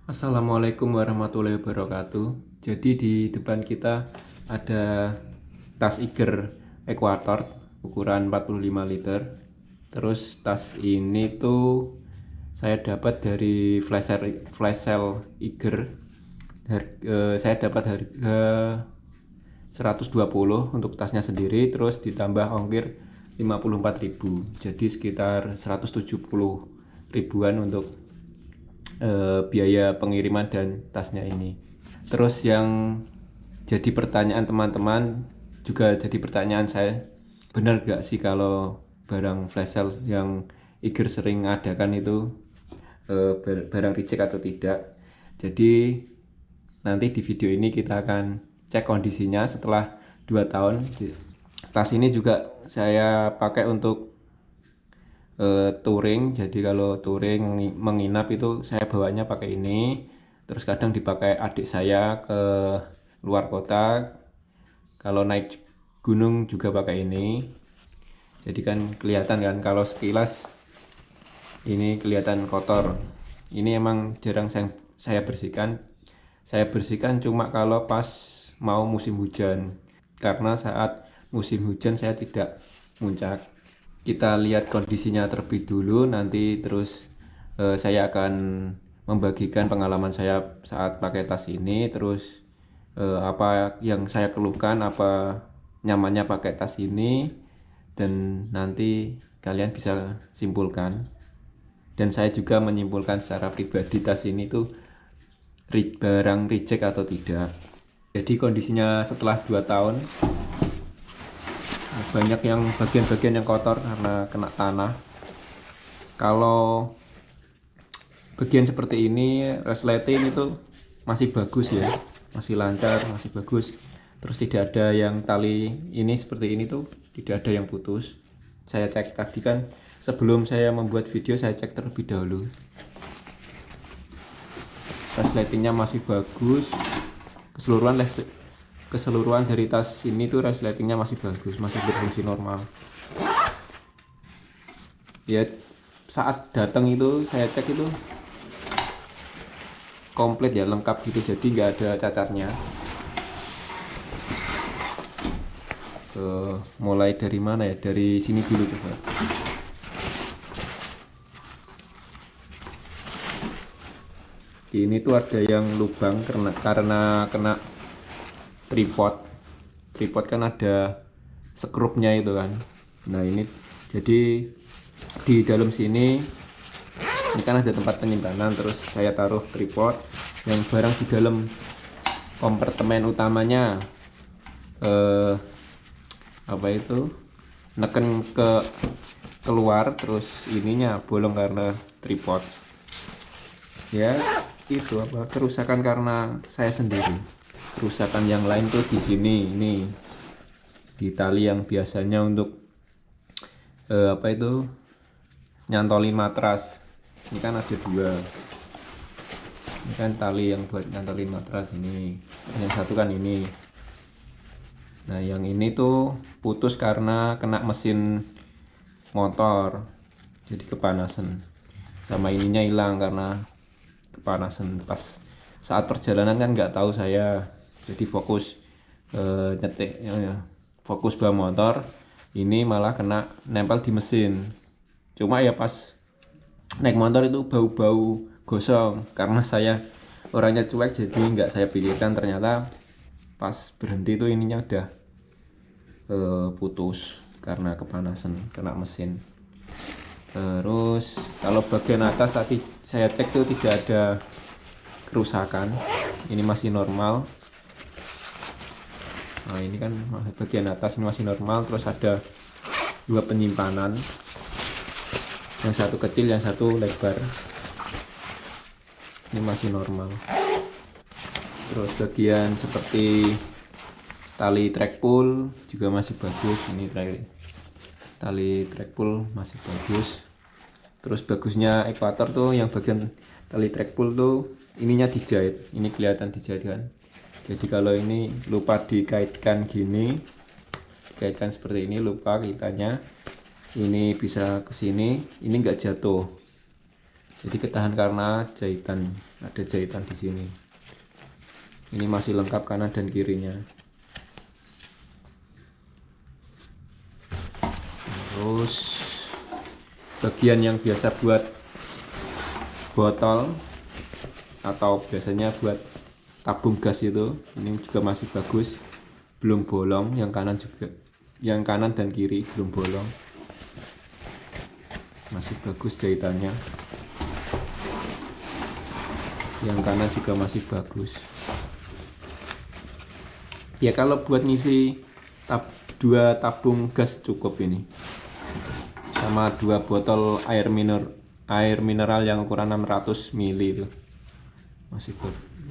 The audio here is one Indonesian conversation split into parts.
Assalamualaikum warahmatullahi wabarakatuh. Jadi di depan kita ada tas Iger Equator ukuran 45 liter. Terus tas ini tuh saya dapat dari flash sale Iger. Saya dapat harga 120 untuk tasnya sendiri, terus ditambah ongkir 54.000. Jadi sekitar 170 ribuan untuk biaya pengiriman dan tasnya ini. Terus yang jadi pertanyaan teman-teman, juga jadi pertanyaan saya, benar gak sih kalau barang flash sale yang Iger sering adakan itu barang reject atau tidak? Jadi nanti di video ini kita akan cek kondisinya setelah 2 tahun. Tas ini juga saya pakai untuk touring. Jadi kalau touring menginap itu saya bawanya pakai ini. Terus kadang dipakai adik saya ke luar kota, kalau naik gunung juga pakai ini. Jadi kan kelihatan kan, kalau sekilas ini kelihatan kotor. Ini emang jarang saya bersihkan. Saya bersihkan cuma kalau pas mau musim hujan, karena saat musim hujan saya tidak muncak. Kita lihat kondisinya terlebih dulu, nanti terus saya akan membagikan pengalaman saya saat pakai tas ini, terus apa yang saya keluhkan, apa nyamannya pakai tas ini, dan nanti kalian bisa simpulkan. Dan saya juga menyimpulkan secara pribadi tas ini tuh barang reject atau tidak. Jadi kondisinya setelah 2 tahun, banyak yang bagian-bagian yang kotor karena kena tanah. Kalau bagian seperti ini, resleting itu masih bagus ya, masih lancar, masih bagus. Terus tidak ada yang tali ini seperti ini tuh, tidak ada yang putus. Saya cek tadi kan, sebelum saya membuat video saya cek terlebih dahulu. Resletingnya masih bagus, keseluruhan dari tas ini tuh resletingnya masih bagus, masih berfungsi normal. Ya, saat datang itu saya cek itu komplit ya, lengkap gitu, jadi nggak ada cacatnya. Mulai dari mana ya, dari sini dulu coba. Ini tuh ada yang lubang karena kena tripod kan ada skrupnya itu kan. Nah ini jadi di dalam sini ini kan ada tempat penyimpanan, terus saya taruh tripod yang barang di dalam kompartemen utamanya apa itu neken ke keluar, terus ininya bolong karena tripod ya. Itu apa, kerusakan karena saya sendiri. Kerusakan yang lain tuh di sini, ini di tali yang biasanya untuk apa itu nyantolin matras. Ini kan ada 2, ini kan tali yang buat nyantolin matras, ini yang satu kan ini. Nah yang ini tuh putus karena kena mesin motor, jadi kepanasan, sama ininya hilang karena kepanasan. Pas saat perjalanan kan nggak tahu saya, jadi fokus nyetik fokus bawa motor, ini malah kena nempel di mesin. Cuma ya pas naik motor itu bau-bau gosong, karena saya orangnya cuek jadi nggak saya pikirkan, ternyata pas berhenti itu ininya udah putus karena kepanasan, kena mesin. Terus kalau bagian atas tadi saya cek tuh tidak ada kerusakan, ini masih normal. Nah ini kan bagian atas ini masih normal, terus ada 2 penyimpanan, yang satu kecil, yang satu lebar, ini masih normal. Terus bagian seperti tali track pull juga masih bagus, ini tali track pull masih bagus. Terus bagusnya Equator tuh yang bagian tali track pull tuh ininya dijahit, ini kelihatan dijahit kan. Jadi kalau ini lupa dikaitkan gini, dikaitkan seperti ini, lupa kitanya, ini bisa ke sini, ini enggak jatuh. Jadi ketahan karena jahitan, ada jahitan di sini. Ini masih lengkap kanan dan kirinya. Terus bagian yang biasa buat botol atau biasanya buat tabung gas itu, ini juga masih bagus, belum bolong. Yang kanan juga, yang kanan dan kiri belum bolong, masih bagus jahitannya. Yang kanan juga masih bagus. Ya kalau buat ngisi 2 tabung gas cukup ini, sama 2 botol air mineral yang ukuran 600 ml itu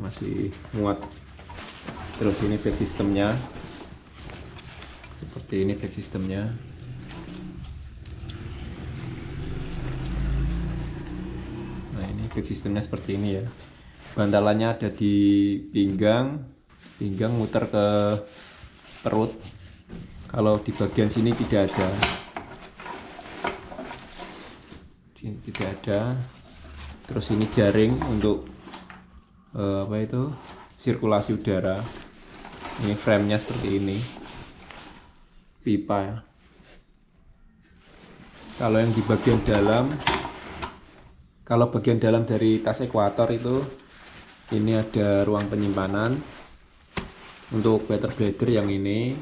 masih muat. Terus ini back sistemnya seperti ini, back sistemnya. Nah ini back sistemnya seperti ini ya. Bantalannya ada di pinggang muter ke perut. Kalau di bagian sini tidak ada. Terus ini jaring untuk sirkulasi udara. Ini framenya seperti ini, pipa ya. Kalau yang di bagian dalam, kalau bagian dalam dari tas ekuator itu, ini ada ruang penyimpanan untuk water bladder yang ini,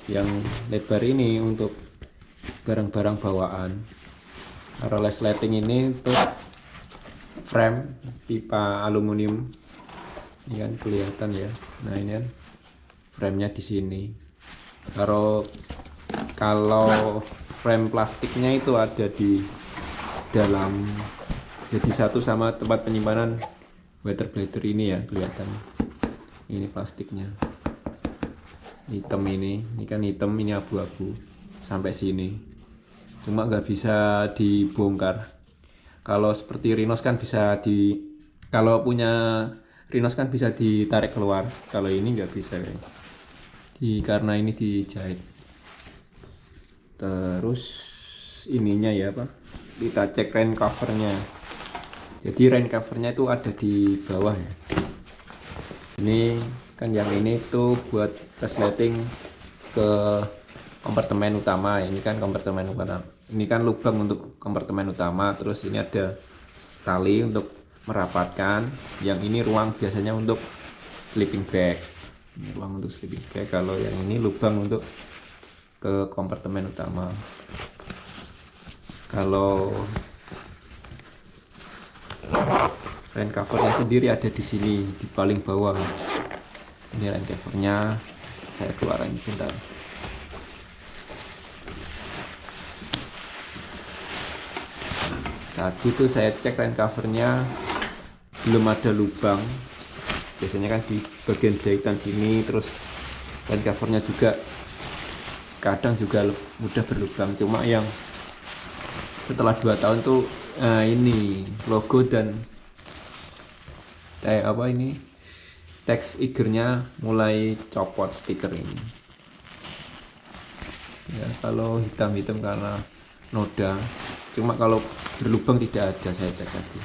yang lebar ini untuk barang-barang bawaan. Kalau resleting ini untuk frame pipa aluminium, ini kan kelihatan ya. Nah ini kan framenya di sini. Kalau frame plastiknya itu ada di dalam, jadi satu sama tempat penyimpanan water bladder ini ya, kelihatan. Ini plastiknya hitam, ini kan hitam, ini abu-abu sampai sini, cuma nggak bisa dibongkar. Kalau seperti Rhinos kan bisa kalau punya Rhinos kan bisa ditarik keluar. Kalau ini nggak bisa karena ini dijahit. Terus ininya ya kita cek rain covernya. Jadi rain covernya itu ada di bawah ya. Ini kan yang ini tuh buat resleting ke kompartemen utama. Ini kan kompartemen utama. Ini kan lubang untuk kompartemen utama. Terus ini ada tali untuk merapatkan. Yang ini ruang biasanya untuk sleeping bag. Ini ruang untuk sleeping bag. Kalau yang ini lubang untuk ke kompartemen utama. Kalau rain covernya sendiri ada di sini, di paling bawah. Ini rain covernya, saya keluarin bentar. Tadi itu saya cek rain covernya belum ada lubang. Biasanya kan di bagian jahitan sini. Terus rain covernya juga kadang juga mudah berlubang. Cuma yang setelah 2 tahun tuh ini logo dan teks igernya mulai copot, stiker ini ya. Kalau hitam-hitam karena noda, cuma kalau berlubang tidak ada. Saya cek tadi,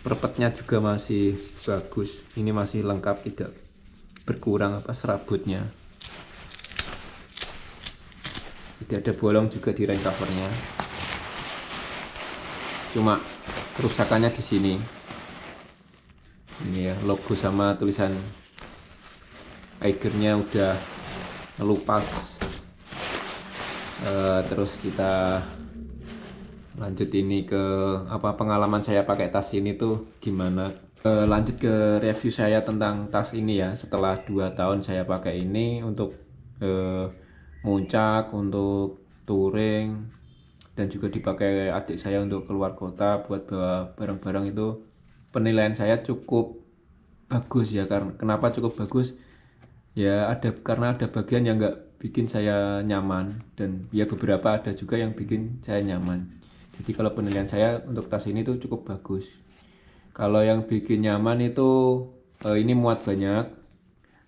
perpetnya juga masih bagus, ini masih lengkap, tidak berkurang serabutnya. Tidak ada bolong juga di rain covernya, cuma kerusakannya di sini. Ini ya, logo sama tulisan Eigernya udah ngelupas. Terus kita lanjut ini ke pengalaman saya pakai tas ini tuh gimana. Lanjut ke review saya tentang tas ini ya. Setelah 2 tahun saya pakai ini untuk muncak, untuk touring, dan juga dipakai adik saya untuk keluar kota buat bawa barang-barang. Itu penilaian saya cukup bagus ya. Karena kenapa cukup bagus ya, karena ada bagian yang nggak bikin saya nyaman, dan ya beberapa ada juga yang bikin saya nyaman. Jadi kalau penilaian saya untuk tas ini tuh cukup bagus. Kalau yang bikin nyaman itu ini muat banyak,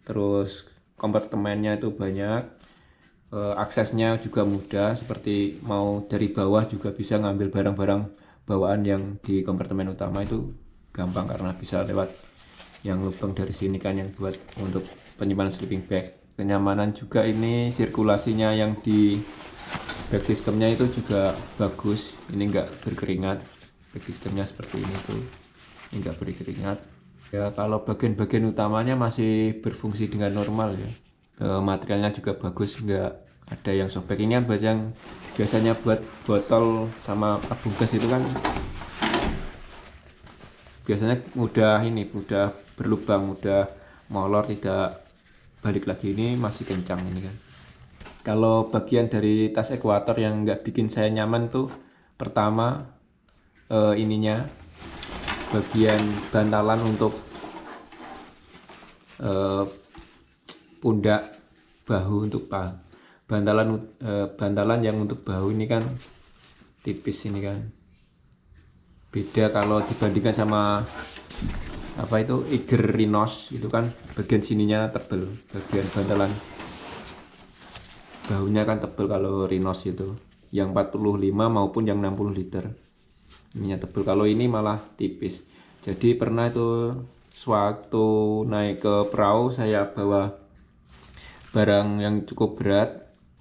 terus kompartemennya itu banyak, aksesnya juga mudah, seperti mau dari bawah juga bisa ngambil barang-barang bawaan yang di kompartemen utama itu gampang karena bisa lewat yang lubang dari sini kan, yang buat untuk penyimpanan sleeping bag. Kenyamanan juga ini, sirkulasinya yang di bag sistemnya itu juga bagus, ini enggak berkeringat. Bag sistemnya seperti ini tuh, ini enggak berkeringat ya. Kalau bagian-bagian utamanya masih berfungsi dengan normal ya. Materialnya juga bagus, enggak ada yang sobek. Ini kan yang biasanya buat botol sama tabung gas itu kan biasanya mudah berlubang, mudah molor, tidak balik lagi. Ini masih kencang ini kan. Kalau bagian dari tas Equator yang nggak bikin saya nyaman tuh, pertama ininya, bagian bantalan untuk pundak bahu, untuk bantalan yang untuk bahu ini kan tipis ini kan. Beda kalau dibandingkan sama apa itu Eiger Rhinos, itu kan bagian sininya tebel, bagian bantalan bahunya kan tebel kalau Rhinos itu, yang 45 maupun yang 60 liter ininya tebel. Kalau ini malah tipis. Jadi pernah itu sewaktu naik ke perahu, saya bawa barang yang cukup berat,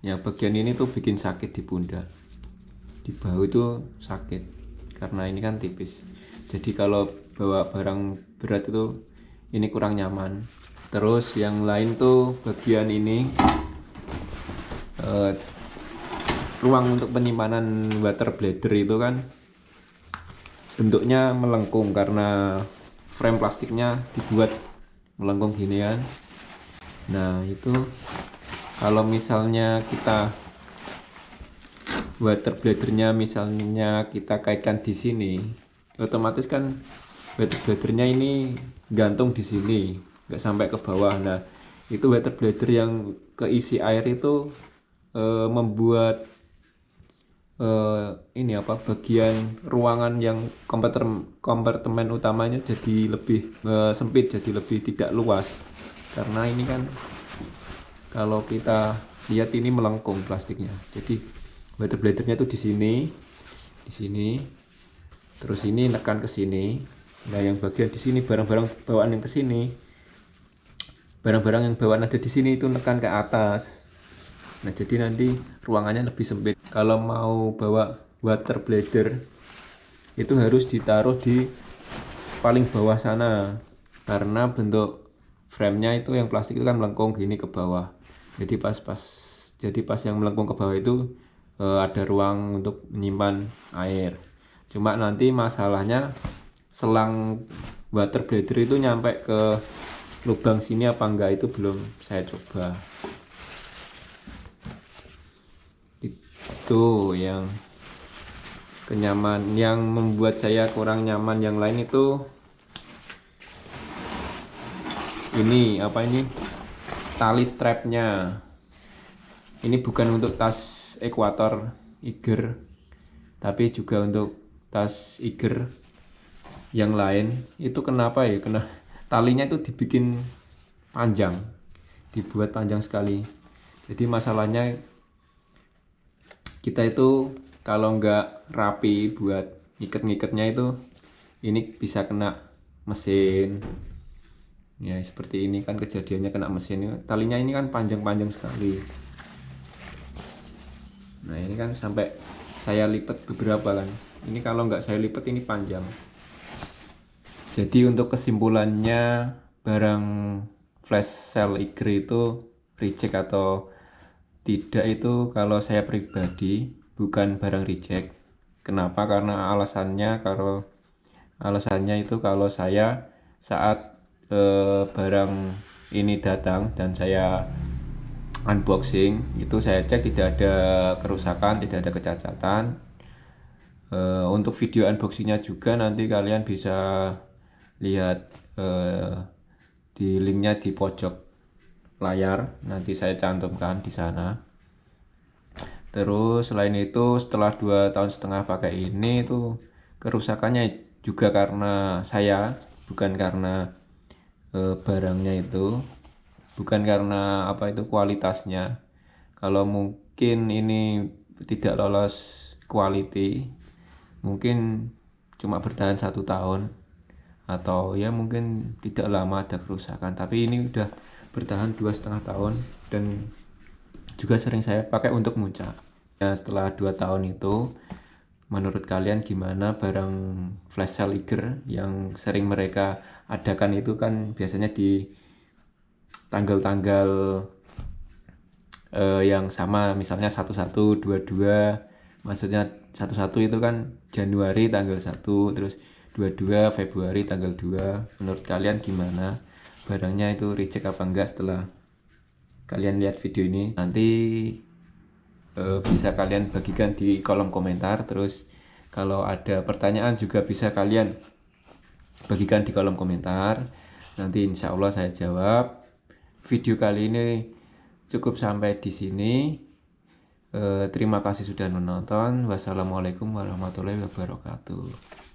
yang bagian ini tuh bikin sakit di pundak, di bahu itu sakit karena ini kan tipis. Jadi kalau bawa barang berat itu ini kurang nyaman. Terus yang lain tuh bagian ini, ruang untuk penyimpanan water bladder itu kan bentuknya melengkung karena frame plastiknya dibuat melengkung gini kan. Nah itu kalau misalnya kita water bladdernya misalnya kita kaitkan di sini, otomatis kan water bladdernya ini gantung di sini, nggak sampai ke bawah. Nah itu water bladder yang keisi air itu membuat ini apa, bagian ruangan yang kompartemen utamanya jadi lebih sempit, jadi lebih tidak luas. Karena ini kan kalau kita lihat ini melengkung plastiknya. Jadi water bladdernya itu di sini, terus ini nekan ke sini. Nah yang bagian di sini barang-barang bawaan yang ke sini, barang-barang yang bawaan ada di sini itu nekan ke atas. Nah jadi nanti ruangannya lebih sempit. Kalau mau bawa water bladder itu harus ditaruh di paling bawah sana, karena bentuk frame-nya itu yang plastik itu kan melengkung gini ke bawah. Jadi pas yang melengkung ke bawah itu ada ruang untuk menyimpan air. Cuma nanti masalahnya selang water bladder itu nyampe ke lubang sini apa enggak, itu belum saya coba. Itu yang kenyaman, yang membuat saya kurang nyaman. Yang lain itu ini apa, ini tali strapnya. Ini bukan untuk tas Equator Eiger, tapi juga untuk tas Eiger yang lain. Itu kenapa ya, talinya itu dibikin panjang, dibuat panjang sekali. Jadi masalahnya kita itu kalau nggak rapi buat ngiket-ngiketnya itu, ini bisa kena mesin ya. Seperti ini kan kejadiannya, kena mesin. Talinya ini kan panjang-panjang sekali. Nah ini kan sampai saya lipat beberapa kan, ini kalau nggak saya lipat ini panjang. Jadi untuk kesimpulannya, barang flash sale Eiger itu reject atau tidak itu kalau saya pribadi bukan barang reject. Kenapa? Karena alasannya itu kalau saya saat barang ini datang dan saya unboxing itu, saya cek tidak ada kerusakan, tidak ada kecacatan. Untuk video unboxingnya juga nanti kalian bisa lihat di linknya di pojok layar, nanti saya cantumkan di sana. Terus selain itu, setelah 2,5 tahun pakai ini tuh kerusakannya juga karena saya, bukan karena barangnya itu, bukan karena apa itu kualitasnya. Kalau mungkin ini tidak lolos quality, mungkin cuma bertahan 1 tahun, atau ya mungkin tidak lama ada kerusakan, tapi ini udah bertahan 2,5 tahun dan juga sering saya pakai untuk muncak. Nah, setelah 2 tahun itu, menurut kalian gimana barang flash sale Liger yang sering mereka adakan itu kan biasanya di tanggal-tanggal yang sama, misalnya 11, 22, maksudnya 11 itu kan Januari tanggal 1, terus 22 Februari tanggal 2. Menurut kalian gimana? Barangnya itu reject apa enggak setelah kalian lihat video ini? Nanti bisa kalian bagikan di kolom komentar. Terus kalau ada pertanyaan juga bisa kalian bagikan di kolom komentar. Nanti insya Allah saya jawab. Video kali ini cukup sampai di sini. Terima kasih sudah menonton. Wassalamualaikum warahmatullahi wabarakatuh.